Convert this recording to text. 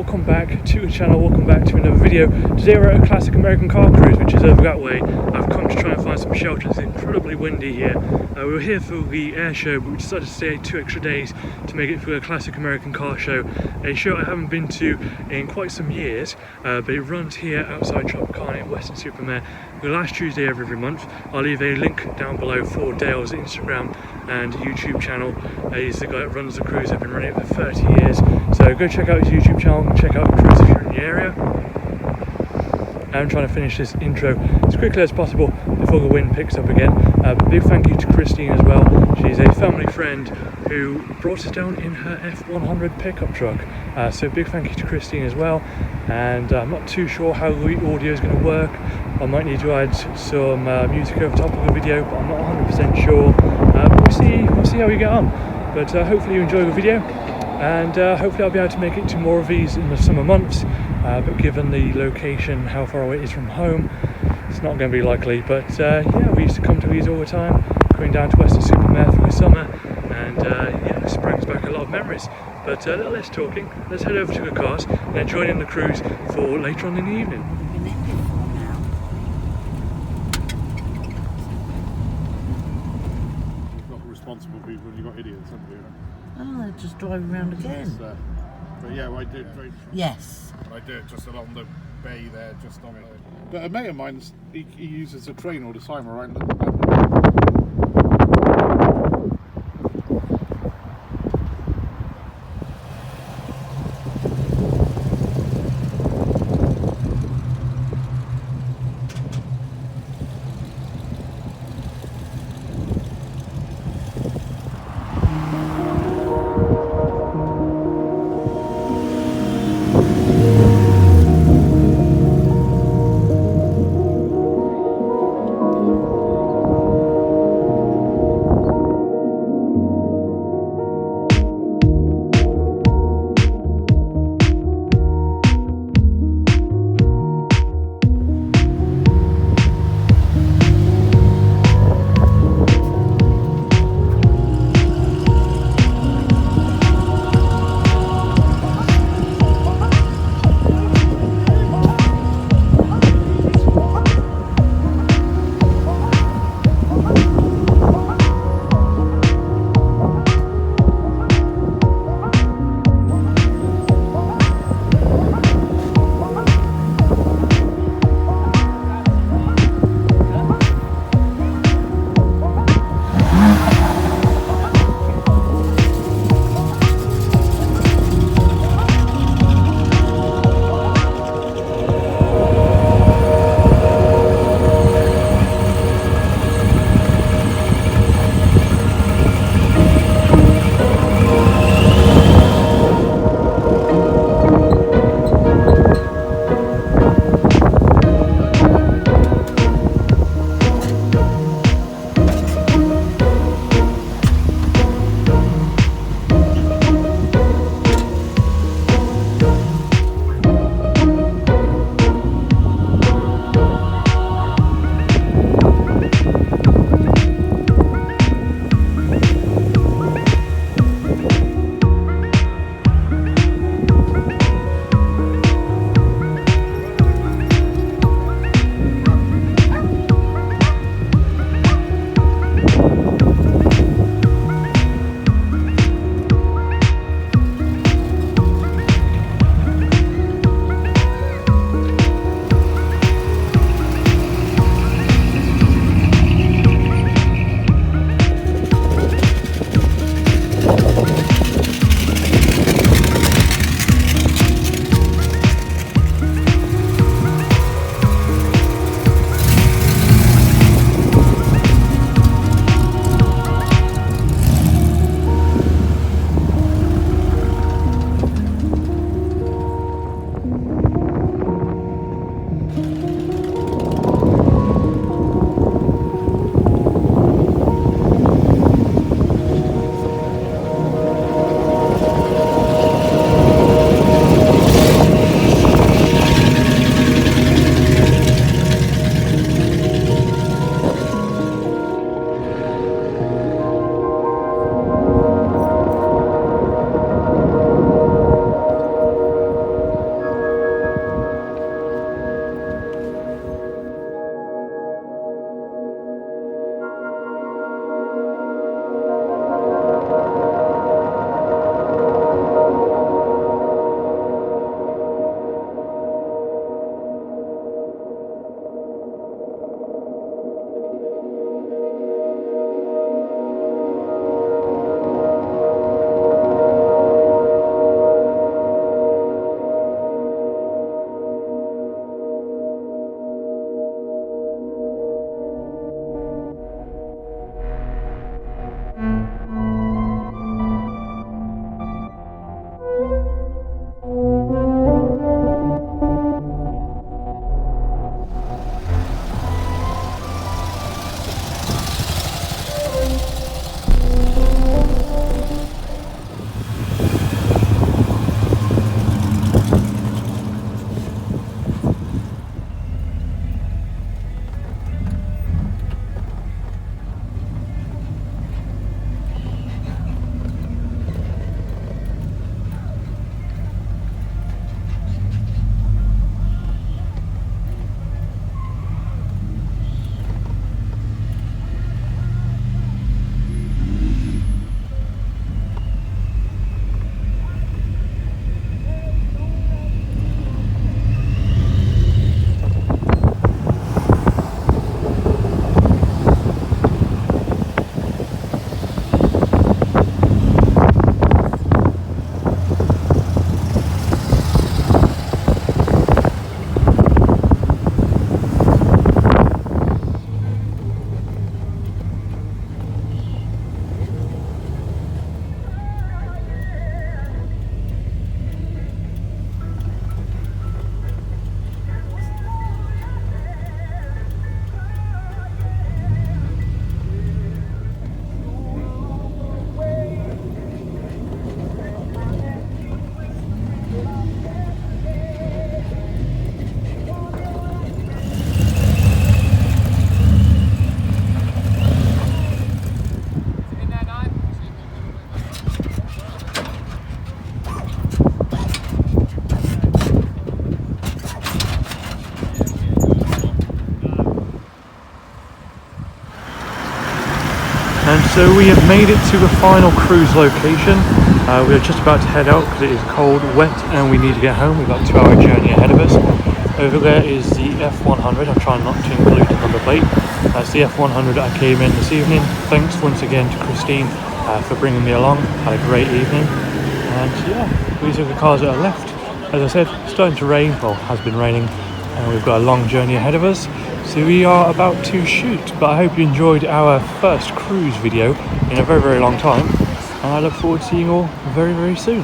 welcome back to the channel, welcome back to another video. Today we're at a classic American car cruise, which is over that way. I've come to try and find some shelter. It's incredibly windy here. We were here for the air show, but we decided to stay 2 extra days to make it for a classic American car show. A show I haven't been to in quite some years, but it runs here outside Tropicana in Weston, Mare, the last Tuesday of every month. I'll leave a link down below for Dale's Instagram and YouTube channel. He's the guy that runs the cruise. I've been running it for 30 years. So go check out his YouTube channel and check out the cruise if you're in the area. I'm trying to finish this intro as quickly as possible before the wind picks up again. Big thank you to Christine as well. She's a family friend who brought us down in her F100 pickup truck. So big thank you to Christine as well. And I'm not too sure how the audio is going to work. I might need to add some music over top of the video, but I'm not 100% sure. We'll see how we get on. But hopefully you enjoy the video. And hopefully I'll be able to make it to more of these in the summer months, but given the location, how far away it is from home, it's not going to be likely. But yeah, we used to come to these all the time, going down to Weston Mare through the summer, and yeah, this brings back a lot of memories. But a little less talking, let's head over to the cars and then join in the cruise for later on in the evening. You've got responsible people and you've got idiots, haven't you? Oh, they're just driving around again. But yeah, I did. Yes. I do it just along the bay there, just on it. But a mate of mine, he uses a train all the time around the So we have made it to the final cruise location. We are just about to head out because it is cold, wet, and we need to get home. We've got a 2-hour journey ahead of us. Over there is the F100. I'm trying not to include the number plate. That's the F100 I came in this evening. Thanks once again to Christine for bringing me along. Had a great evening. And yeah, these are the cars that are left. As I said, it's starting to rain, well, has been raining, and we've got a long journey ahead of us. So we are about to shoot, but I hope you enjoyed our first cruise video in a very, very long time. And I look forward to seeing you all very, very soon.